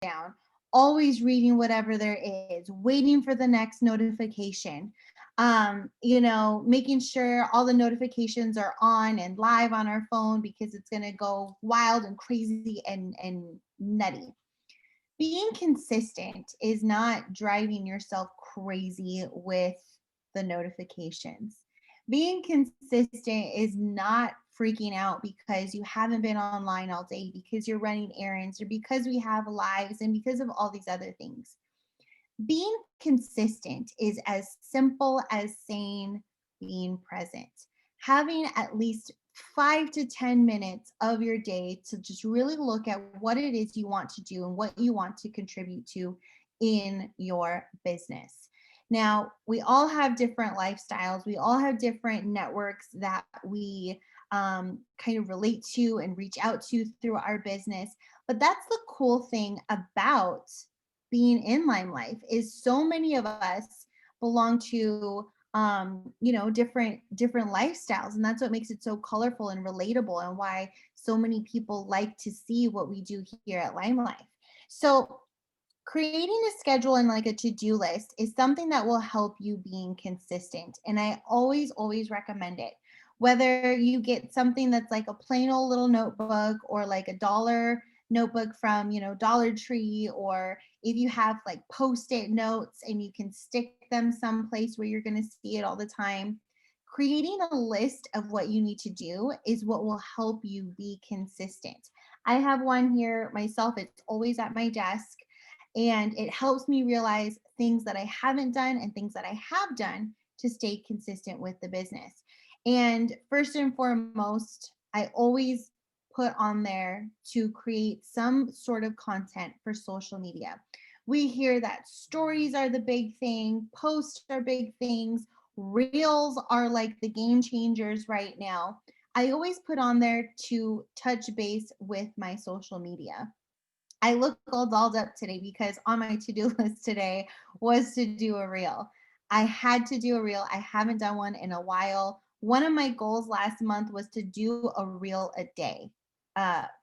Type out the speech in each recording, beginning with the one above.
down, always reading whatever there is, waiting for the next notification, making sure all the notifications are on and live on our phone because it's going to go wild and crazy and nutty. Being consistent is not driving yourself crazy with the notifications. Being consistent is not freaking out because you haven't been online all day, because you're running errands, or because we have lives, and because of all these other things. Being consistent is as simple as saying being present. Having at least 5 to 10 minutes of your day to just really look at what it is you want to do and what you want to contribute to in your business. Now, we all have different lifestyles. We all have different networks that we kind of relate to and reach out to through our business. But that's the cool thing about being in Lime Life is so many of us belong to different lifestyles, and that's what makes it so colorful and relatable, and why so many people like to see what we do here at Lime Life. So creating a schedule and like a to-do list is something that will help you being consistent, and I always recommend it. Whether you get something that's like a plain old little notebook, or like a dollar notebook from Dollar Tree, or if you have like post-it notes and you can stick them someplace where you're going to see it all the time, creating a list of what you need to do is what will help you be consistent. I have one here myself. It's always at my desk, and it helps me realize things that I haven't done and things that I have done to stay consistent with the business. And first and foremost, I always put on there to create some sort of content for social media. We hear that stories are the big thing, posts are big things, reels are like the game changers right now. I always put on there to touch base with my social media. I look all dolled up today because on my to-do list today was to do a reel. I had to do a reel. I haven't done one in a while. One of my goals last month was to do a reel a day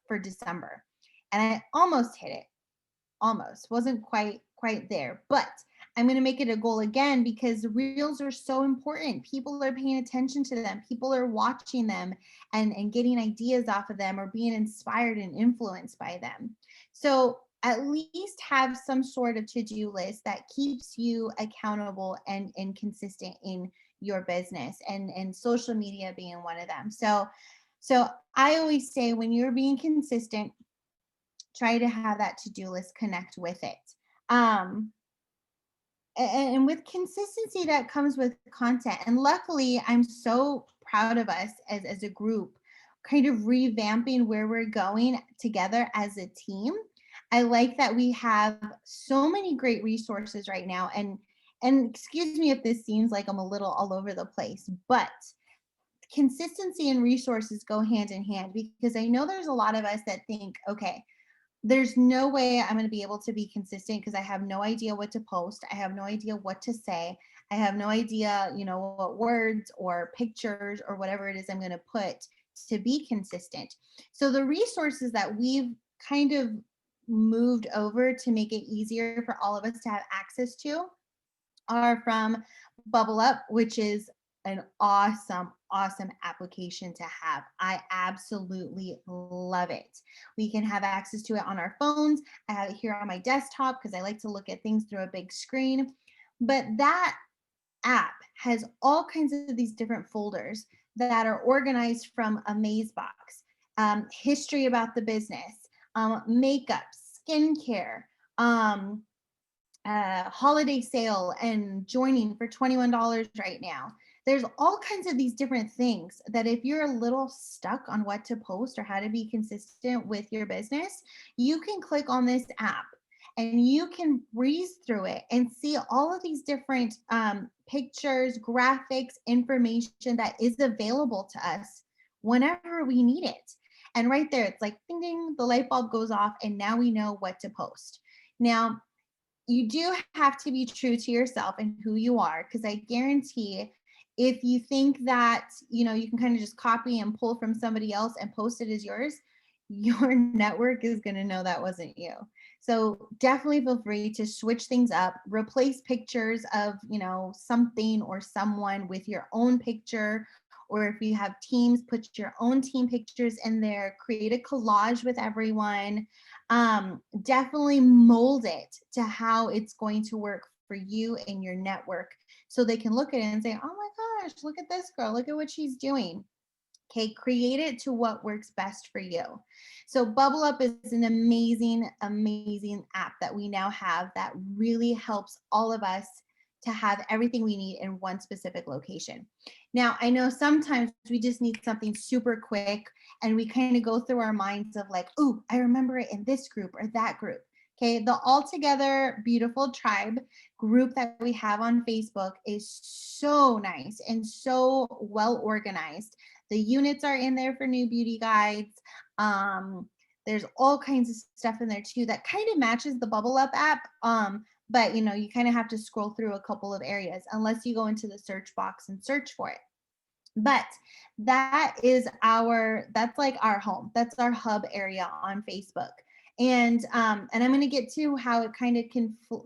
for December. And I almost hit it. Almost. Wasn't quite there. But I'm going to make it a goal again because reels are so important. People are paying attention to them. People are watching them and getting ideas off of them, or being inspired and influenced by them. So at least have some sort of to-do list that keeps you accountable and consistent in your business, and social media being one of them. So I always say, when you're being consistent, try to have that to-do list connect with it. Um, and with consistency that comes with content. And luckily, I'm so proud of us as a group, kind of revamping where we're going together as a team. I like that we have so many great resources right now. And excuse me if this seems like I'm a little all over the place, but consistency and resources go hand in hand, because I know there's a lot of us that think, okay, there's no way I'm going to be able to be consistent because I have no idea what to post. I have no idea what to say. I have no idea, what words or pictures or whatever it is I'm going to put to be consistent. So the resources that we've kind of moved over to make it easier for all of us to have access to are from Bubble Up, which is an awesome application to have. I absolutely love it. We can have access to it on our phones. I have it here on my desktop because I like to look at things through a big screen. But that app has all kinds of these different folders that are organized from a maze box, history about the business, makeup, skincare, holiday sale, and joining for $21 right now. There's all kinds of these different things that if you're a little stuck on what to post or how to be consistent with your business, you can click on this app and you can breeze through it and see all of these different pictures, graphics, information that is available to us whenever we need it. And right there, it's like ding, ding, the light bulb goes off, and now we know what to post. Now, you do have to be true to yourself and who you are, because I guarantee if you think that you can kind of just copy and pull from somebody else and post it as yours, your network is going to know that wasn't you. So definitely feel free to switch things up, replace pictures of, something or someone with your own picture. Or if you have teams, put your own team pictures in there, create a collage with everyone. Definitely mold it to how it's going to work for you and your network so they can look at it and say, oh my gosh, look at this girl, look at what she's doing. Okay, create it to what works best for you. So, Bubble Up is an amazing, amazing app that we now have that really helps all of us to have everything we need in one specific location. Now, I know sometimes we just need something super quick and we kind of go through our minds of like, oh, I remember it in this group or that group. Okay, the All Together Beautiful Tribe group that we have on Facebook is so nice and so well organized. The units are in there for new beauty guides. There's all kinds of stuff in there too that kind of matches the Bubble Up app. But you kind of have to scroll through a couple of areas unless you go into the search box and search for it. But that's like our home. That's our hub area on Facebook. And I'm going to get to how it kind of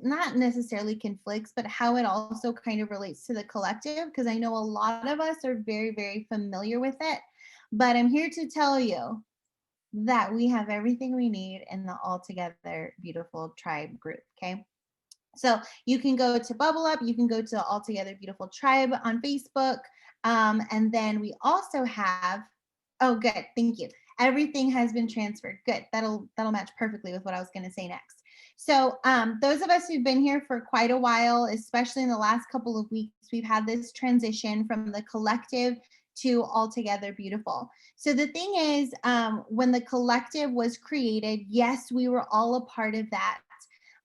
not necessarily conflicts, but how it also kind of relates to the collective, because I know a lot of us are very, very familiar with it. But I'm here to tell you that we have everything we need in the All Together Beautiful Tribe group. Okay. So you can go to Bubble Up, you can go to All Together Beautiful Tribe on Facebook. And then we also have, oh, good, thank you. Everything has been transferred. Good. That'll match perfectly with what I was going to say next. So those of us who've been here for quite a while, especially in the last couple of weeks, we've had this transition from the collective to All Together Beautiful. So the thing is, when the collective was created, yes, we were all a part of that.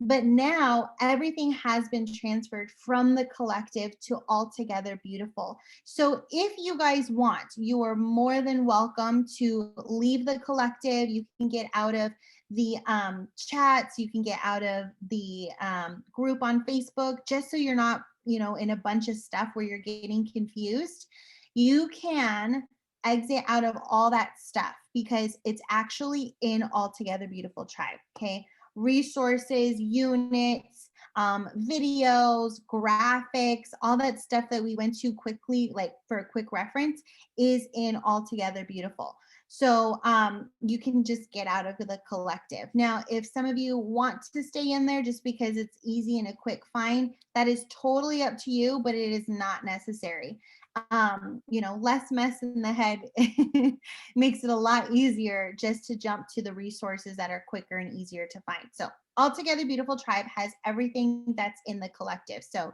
But now everything has been transferred from the collective to All Together Beautiful. So if you guys want, you are more than welcome to leave the collective. You can get out of the chats, you can get out of the group on Facebook, just so you're not, in a bunch of stuff where you're getting confused. You can exit out of all that stuff because it's actually in All Together Beautiful Tribe. Okay. Resources, units, videos, graphics, all that stuff that we went to quickly, like for a quick reference, is in All Together Beautiful. So you can just get out of the collective. Now, if some of you want to stay in there just because it's easy and a quick find, that is totally up to you, but it is not necessary. Less mess in the head makes it a lot easier just to jump to the resources that are quicker and easier to find. So All Together Beautiful Tribe has everything that's in the collective. So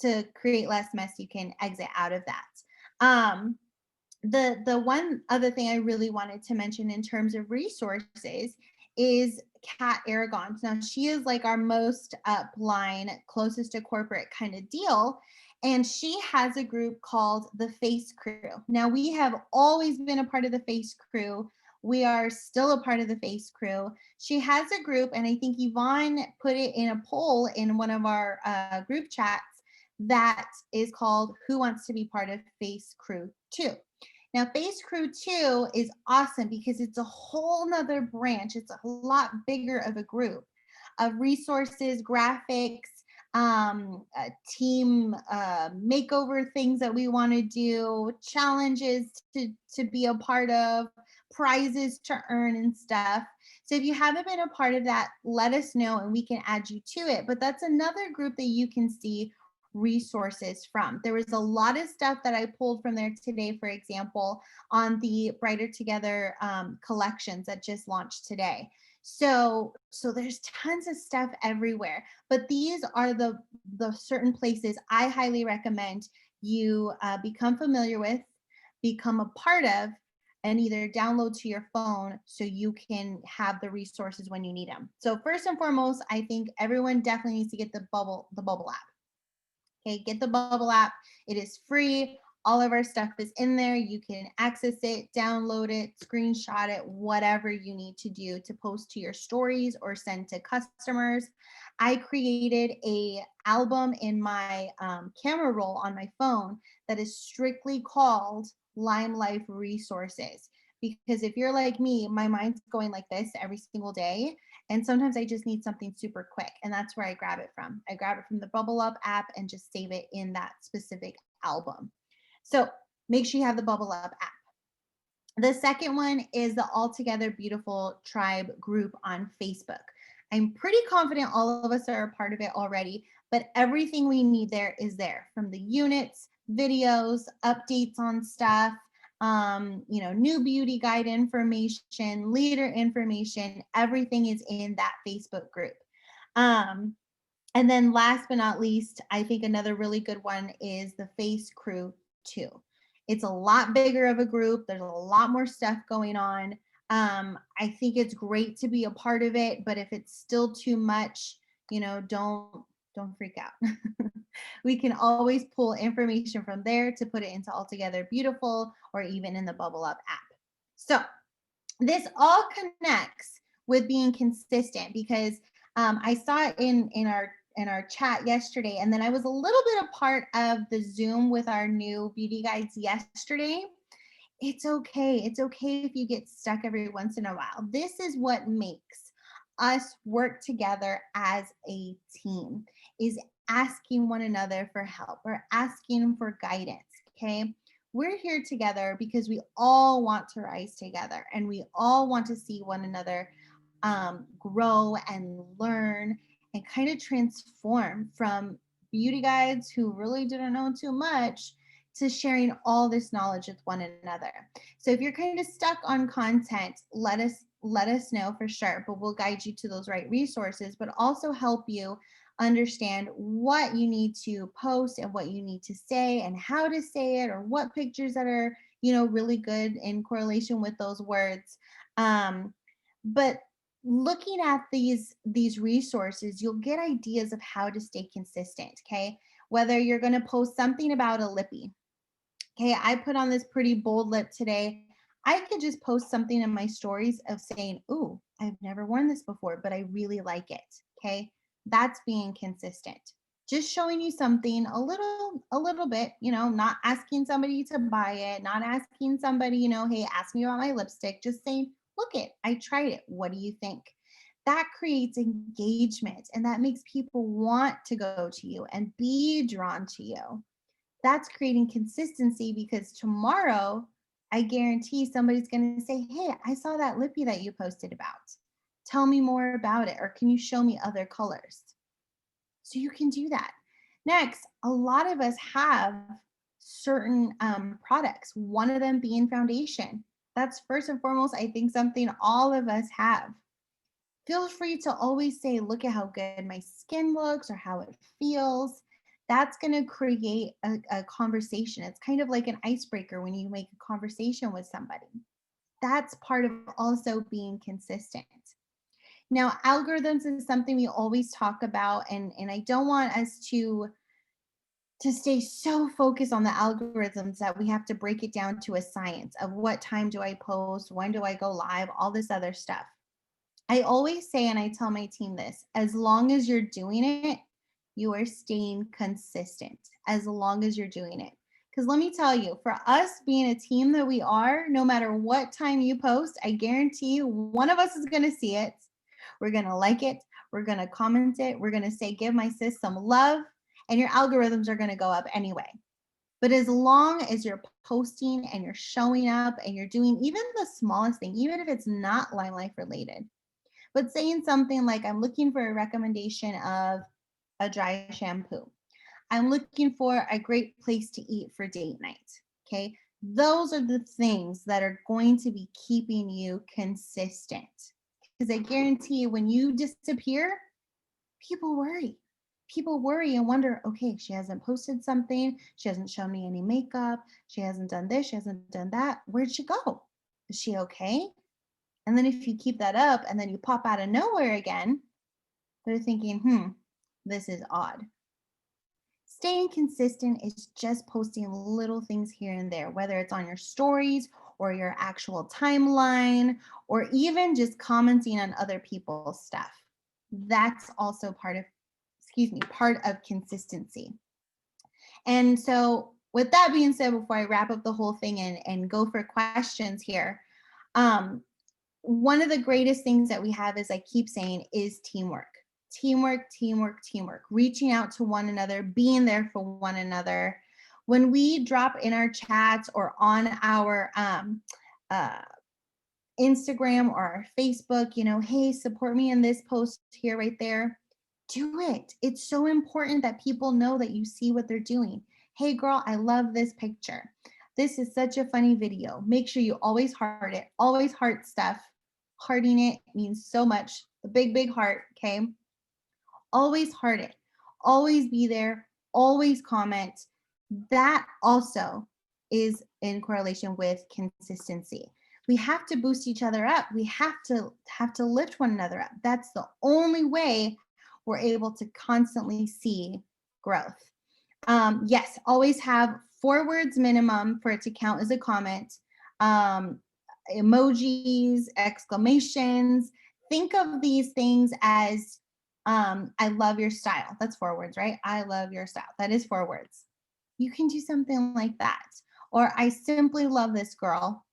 to create less mess, you can exit out of that. The one other thing I really wanted to mention in terms of resources is Kat Aragon. Now she is like our most upline, closest to corporate kind of deal. And she has a group called the Face Crew. Now we have always been a part of the Face Crew. We are still a part of the Face Crew. She has a group, and I think Yvonne put it in a poll in one of our group chats that is called Who Wants to Be Part of Face Crew 2? Now, Face Crew 2 is awesome because it's a whole nother branch. It's a lot bigger of a group of resources, graphics, team makeover things that we want to do, challenges to be a part of, prizes to earn and stuff. So if you haven't been a part of that, let us know and we can add you to it. But that's another group that you can see resources from. There was a lot of stuff that I pulled from there today, for example, on the Brighter Together collections that just launched today. So there's tons of stuff everywhere, but these are the certain places I highly recommend you become familiar with, become a part of, and either download to your phone so you can have the resources when you need them. So first and foremost, I think everyone definitely needs to get the Bubble app. Okay, get the Bubble app. It is free. All of our stuff is in there. You can access it, download it, screenshot it, whatever you need to do to post to your stories or send to customers. I created a album in my camera roll on my phone that is strictly called Lime Life Resources. Because if you're like me, my mind's going like this every single day. And sometimes I just need something super quick, and that's where I grab it from. I grab it from the Bubble Up app and just save it in that specific album. So make sure you have the Bubble Up app. The second one is the Altogether Beautiful Tribe group on Facebook. I'm pretty confident all of us are a part of it already, but everything we need there is there, from the units, videos, updates on stuff, new beauty guide information, leader information, everything is in that Facebook group. Um, and then last but not least, I think another really good one is the Face Crew 2. It's a lot bigger of a group. There's a lot more stuff going on. I think it's great to be a part of it, but if it's still too much, don't freak out. We can always pull information from there to put it into Altogether Beautiful or even in the Bubble Up app. So this all connects with being consistent, because I saw it in our chat yesterday, and then I was a little bit a part of the Zoom with our new beauty guides yesterday. It's okay. It's okay if you get stuck every once in a while. This is what makes us work together as a team, is asking one another for help or asking for guidance. Okay. We're here together because we all want to rise together, and we all want to see one another grow and learn and kind of transform from beauty guides who really didn't know too much to sharing all this knowledge with one another. So if you're kind of stuck on content, let us know for sure, but we'll guide you to those right resources, but also help you understand what you need to post and what you need to say and how to say it, or what pictures that are, really good in correlation with those words. But looking at these resources, you'll get ideas of how to stay consistent. Okay, whether you're going to post something about a lippy. Okay, I put on this pretty bold lip today. I could just post something in my stories of saying, "Ooh, I've never worn this before, but I really like it." Okay, that's being consistent. Just showing you something a little bit, not asking somebody to buy it, not asking somebody, hey, ask me about my lipstick, just saying, "Look it, I tried it. What do you think?" That creates engagement, and that makes people want to go to you and be drawn to you. That's creating consistency, because tomorrow I guarantee somebody's going to say, "Hey, I saw that lippy that you posted about. Tell me more about it, or can you show me other colors?" So you can do that. Next, a lot of us have certain products, one of them being foundation. That's first and foremost, I think, something all of us have. Feel free to always say, "Look at how good my skin looks," or "how it feels." That's going to create a conversation. It's kind of like an icebreaker when you make a conversation with somebody. That's part of also being consistent. Now, algorithms is something we always talk about, and I don't want us to stay so focused on the algorithms that we have to break it down to a science of what time do I post, when do I go live, all this other stuff. I always say, and I tell my team this, as long as you're doing it, you are staying consistent, as long as you're doing it. Because let me tell you, for us being a team that we are, no matter what time you post, I guarantee you one of us is going to see it. We're going to like it. We're going to comment it. We're going to say, "Give my sis some love," and your algorithms are going to go up anyway. But as long as you're posting and you're showing up and you're doing even the smallest thing, even if it's not Line Life related, but saying something like, "I'm looking for a recommendation of a dry shampoo. I'm looking for a great place to eat for date night." Okay. Those are the things that are going to be keeping you consistent. Because I guarantee you, when you disappear, people worry. People worry and wonder, "Okay, she hasn't posted something. She hasn't shown me any makeup. She hasn't done this. She hasn't done that. Where'd she go? Is she okay?" And then if you keep that up and then you pop out of nowhere again, they're thinking, this is odd. Staying consistent is just posting little things here and there, whether it's on your stories or your actual timeline, or even just commenting on other people's stuff. That's also part of consistency. And so with that being said, before I wrap up the whole thing and go for questions here, um, one of the greatest things that we have, as I keep saying, is teamwork. Teamwork, teamwork, teamwork, reaching out to one another, being there for one another. When we drop in our chats or on our Instagram or our Facebook, you know, hey, support me in this post here, right there, do it. It's so important that people know that you see what they're doing. Hey, girl, I love this picture. This is such a funny video. Make sure you always heart it, always heart stuff. Hearting it means so much. The big, big heart, okay? Always heart it, always be there, always comment. That also is in correlation with consistency. We have to boost each other up. We have to lift one another up. That's the only way we're able to constantly see growth. Yes, always have 4 words minimum for it to count as a comment. Emojis, exclamations. Think of these things as I love your style. That's 4 words, right? I love your style. That is 4 words. You can do something like that. Or I simply love this girl.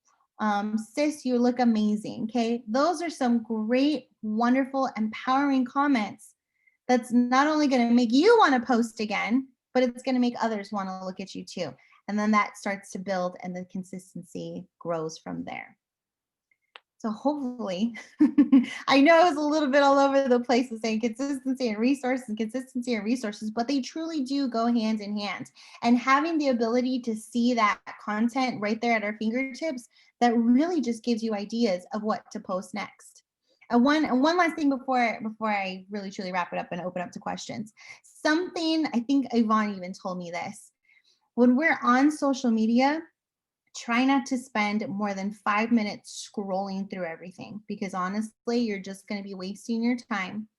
Sis, you look amazing. Okay. Those are some great, wonderful, empowering comments that's not only going to make you want to post again, but it's going to make others want to look at you too. And then that starts to build and the consistency grows from there. So hopefully, I know it was a little bit all over the place with saying consistency and resources, but they truly do go hand in hand. And having the ability to see that content right there at our fingertips, that really just gives you ideas of what to post next. And one last thing before I really truly wrap it up and open up to questions. Something, I think Yvonne even told me this. When we're on social media, try not to spend more than 5 minutes scrolling through everything, because honestly, you're just going to be wasting your time.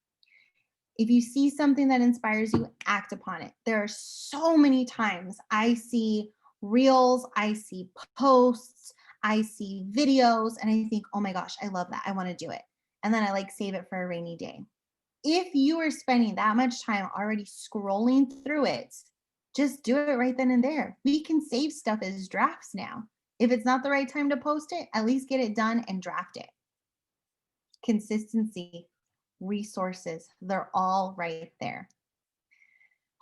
If you see something that inspires you, act upon it. There are so many times I see reels, I see posts, I see videos, and I think, oh my gosh, I love that. I want to do it. And then I like save it for a rainy day. If you are spending that much time already scrolling through it, just do it right then and there. We can save stuff as drafts now. If it's not the right time to post it, at least get it done and draft it. Consistency, resources, they're all right there.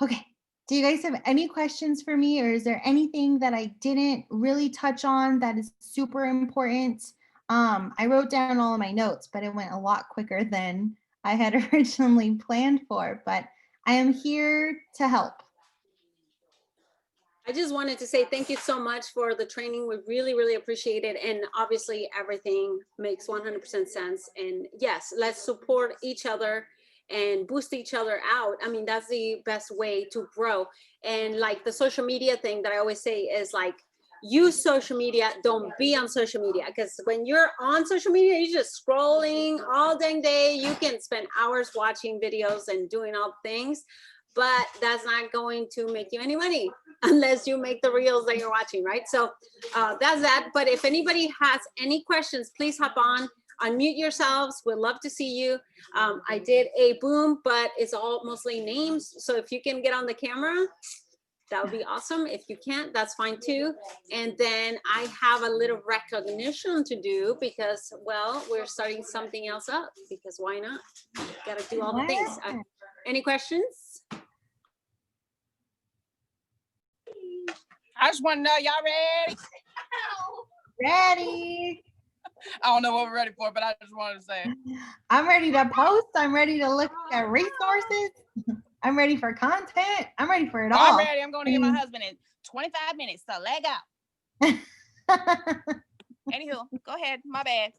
Okay, do you guys have any questions for me, or is there anything that I didn't really touch on that is super important? I wrote down all of my notes, but it went a lot quicker than I had originally planned for, but I am here to help. I just wanted to say thank you so much for the training. We really, really appreciate it. And obviously everything makes 100% sense. And yes, let's support each other and boost each other out. I mean, that's the best way to grow. And like the social media thing that I always say is like, use social media, don't be on social media. Because when you're on social media, you're just scrolling all dang day. You can spend hours watching videos and doing all things, but that's not going to make you any money unless you make the reels that you're watching, right? So that's that. But if anybody has any questions, please hop on, unmute yourselves. We'd love to see you. I did a boom, but it's all mostly names. So if you can get on the camera, that would be awesome. If you can't, that's fine too. And then I have a little recognition to do because, well, we're starting something else up, because why not? Got to do all the things. Any questions? I just want to know, y'all ready? Ready. I don't know what we're ready for, but I just wanted to say. I'm ready to post. I'm ready to look at resources. I'm ready for content. I'm ready for it all. I'm ready. I'm going to get my husband in 25 minutes, so leg out. Anywho, go ahead. My bad.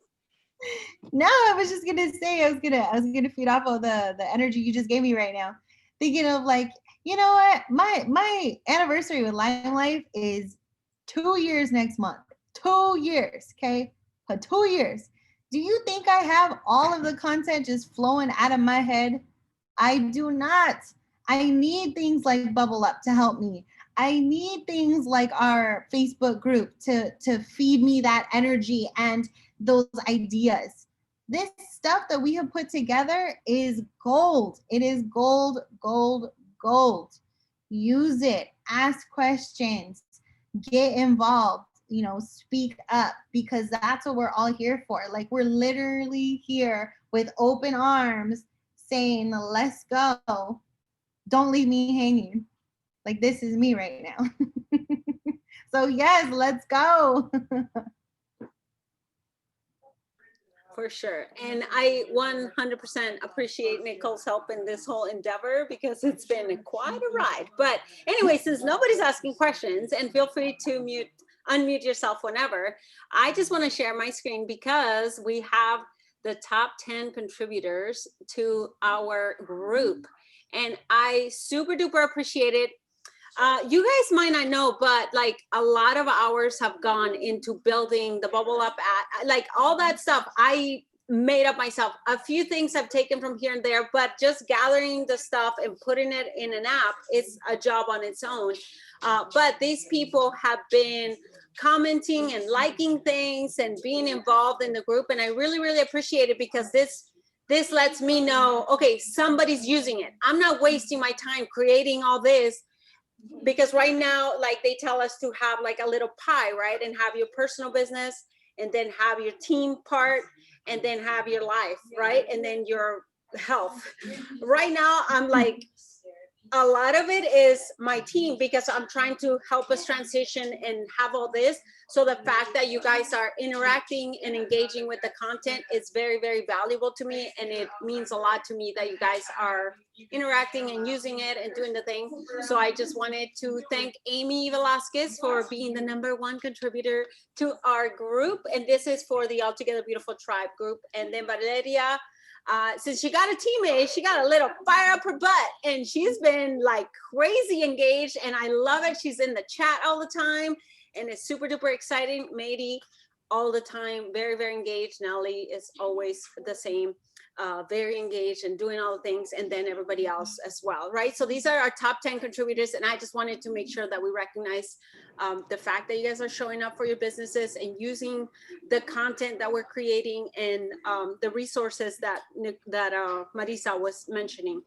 No, I was just gonna say I was gonna feed off of the energy you just gave me right now. Thinking of like, you know what? My anniversary with Lime Life is 2 years next month. 2 years, okay? For 2 years. Do you think I have all of the content just flowing out of my head? I do not. I need things like Bubble Up to help me. I need things like our Facebook group to feed me that energy and those ideas. This stuff that we have put together is gold. It is gold, gold, gold. Use it. Ask questions. Get involved. speak up, because that's what we're all here for. Like, we're literally here with open arms saying, let's go. Don't leave me hanging. Like, this is me right now. So yes, let's go. For sure. And I 100% appreciate Nicole's help in this whole endeavor, because it's been quite a ride. But anyway, since nobody's asking questions, and feel free to unmute yourself whenever, I just want to share my screen because we have the top 10 contributors to our group. And I super duper appreciate it. You guys might not know, but like a lot of hours have gone into building the Bubble Up app, like all that stuff I made up myself. A few things I've taken from here and there, but just gathering the stuff and putting it in an app is a job on its own. But these people have been commenting and liking things and being involved in the group. And I really, really appreciate it, because this lets me know, okay, somebody's using it. I'm not wasting my time creating all this, because right now, like, they tell us to have like a little pie, right? And have your personal business, and then have your team part, and then have your life, right? And then your health. Right now, I'm like, a lot of it is my team, because I'm trying to help us transition and have all this. So the fact that you guys are interacting and engaging with the content is very, very valuable to me. And it means a lot to me that you guys are interacting and using it and doing the thing. So I just wanted to thank Amy Velasquez for being the #1 contributor to our group. And this is for the Altogether Beautiful Tribe group. And then Valeria, since she got a teammate, she got a little fire up her butt, and she's been like crazy engaged, and I love it. She's in the chat all the time, and it's super duper exciting. Mady, all the time, very, very engaged. Nelly is always the same, very engaged and doing all the things, and then everybody else as well, right? So these are our top 10 contributors, and I just wanted to make sure that we recognize the fact that you guys are showing up for your businesses and using the content that we're creating, and the resources that Marisa was mentioning.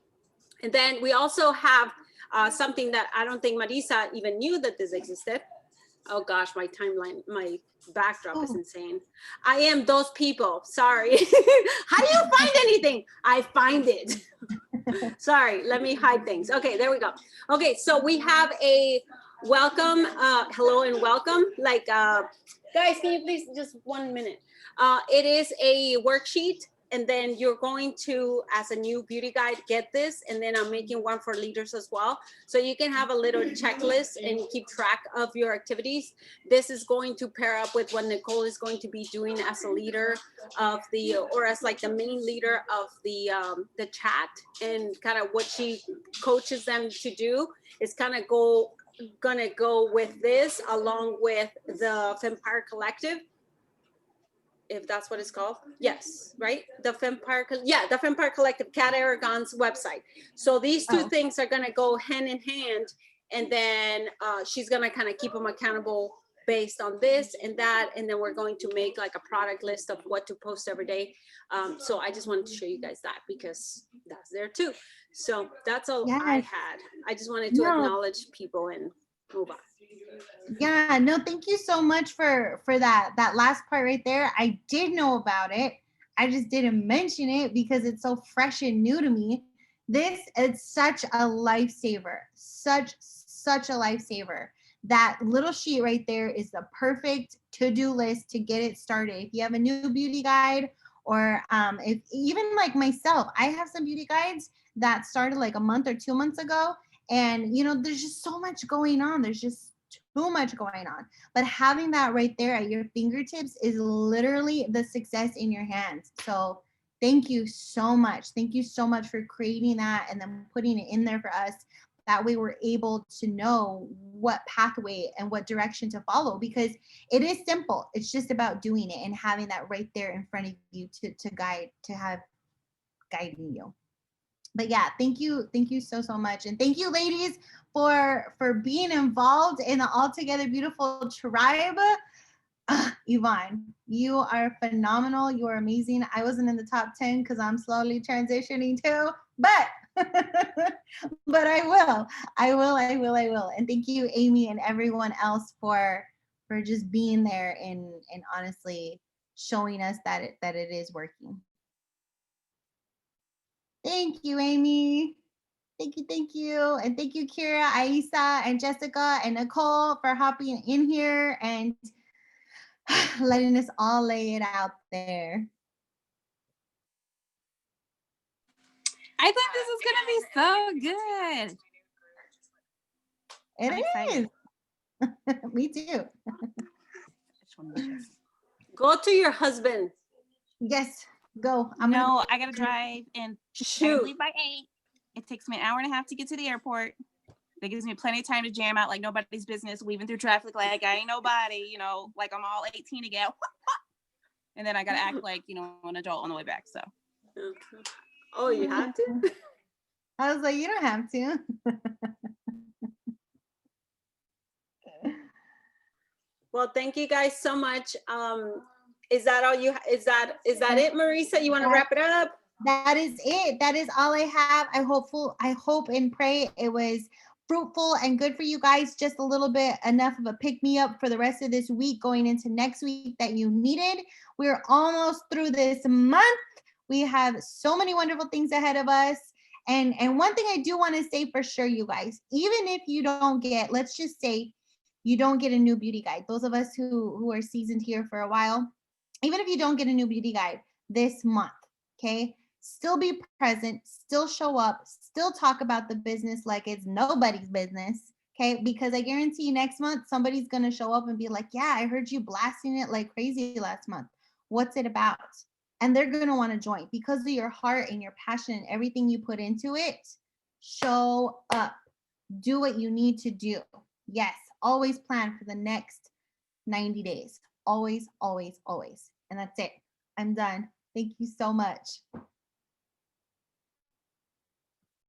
And then we also have something that I don't think Marisa even knew that this existed. Oh gosh, my timeline, my backdrop is insane. I am those people, sorry. How do you find anything? I find it. Sorry, let me hide things. Okay, there we go. Okay, so we have a welcome, hello and welcome. Like, guys, can you please, just 1 minute. It is a worksheet, and then you're going to, as a new beauty guide, get this, and then I'm making one for leaders as well. So you can have a little checklist and keep track of your activities. This is going to pair up with what Nicole is going to be doing as a leader of the, or as like the main leader of the chat, and kind of what she coaches them to do is kind of gonna go with this, along with the Fempire Collective, if that's what it's called. Yes, right? The Fempire Collective, Kat Aragon's website. So these two things are gonna go hand in hand, and then she's gonna kind of keep them accountable based on this and that, and then we're going to make like a product list of what to post every day. So I just wanted to show you guys that, because that's there too. So that's all I had. I just wanted to acknowledge people and move on. Yeah, no, thank you so much for that last part right there. I did know about it. I just didn't mention it because it's so fresh and new to me. This is such a lifesaver, such a lifesaver. That little sheet right there is the perfect to-do list to get it started. If you have a new beauty guide, or if even like myself, I have some beauty guides that started like a month or 2 months ago, and there's just so much going on. There's just too much going on. But having that right there at your fingertips is literally the success in your hands. So thank you so much. Thank you so much for creating that and then putting it in there for us. That way we're able to know what pathway and what direction to follow, because it is simple. It's just about doing it and having that right there in front of you to have guiding you. But yeah, thank you so much, and thank you, ladies, for being involved in the Altogether Beautiful Tribe. Yvonne, you are phenomenal. You are amazing. I wasn't in the top 10 because I'm slowly transitioning too, but but I will. And thank you, Amy, and everyone else for for just being there and honestly showing us that it is working. Thank you, Amy. Thank you. And thank you, Kira, Aisa, and Jessica, and Nicole for hopping in here and letting us all lay it out there. I think this is gonna be so good. I'm excited. Me too. Go to your husband. Yes, go. No, I gotta drive and I Shoot. leave by 8. It takes me an hour and a half to get to the airport. That gives me plenty of time to jam out like nobody's business, weaving through traffic like I ain't nobody, you know, like I'm all 18 again. And then I gotta act like, you know, an adult on the way back. So. Oh, you have to? I was like, you don't have to. Well, thank you guys so much. Is that all you? Is that it, Marisa? You want to wrap it up? That is it. That is all I have. I hope and pray it was fruitful and good for you guys. Just a little bit, enough of a pick me up for the rest of this week, going into next week that you needed. We're almost through this month. We have so many wonderful things ahead of us. And one thing I do want to say for sure, you guys, even if you don't get, let's just say you don't get a new beauty guide. Those of us who are seasoned here for a while, even if you don't get a new beauty guide this month, okay, still be present, still show up, still talk about the business like it's nobody's business, okay? Because I guarantee you next month, somebody's going to show up and be like, yeah, I heard you blasting it like crazy last month. What's it about? And they're going to want to join because of your heart and your passion and everything you put into it. Show up. Do what you need to do. Yes, always plan for the next 90 days. Always, always, always. And that's it. I'm done. Thank you so much.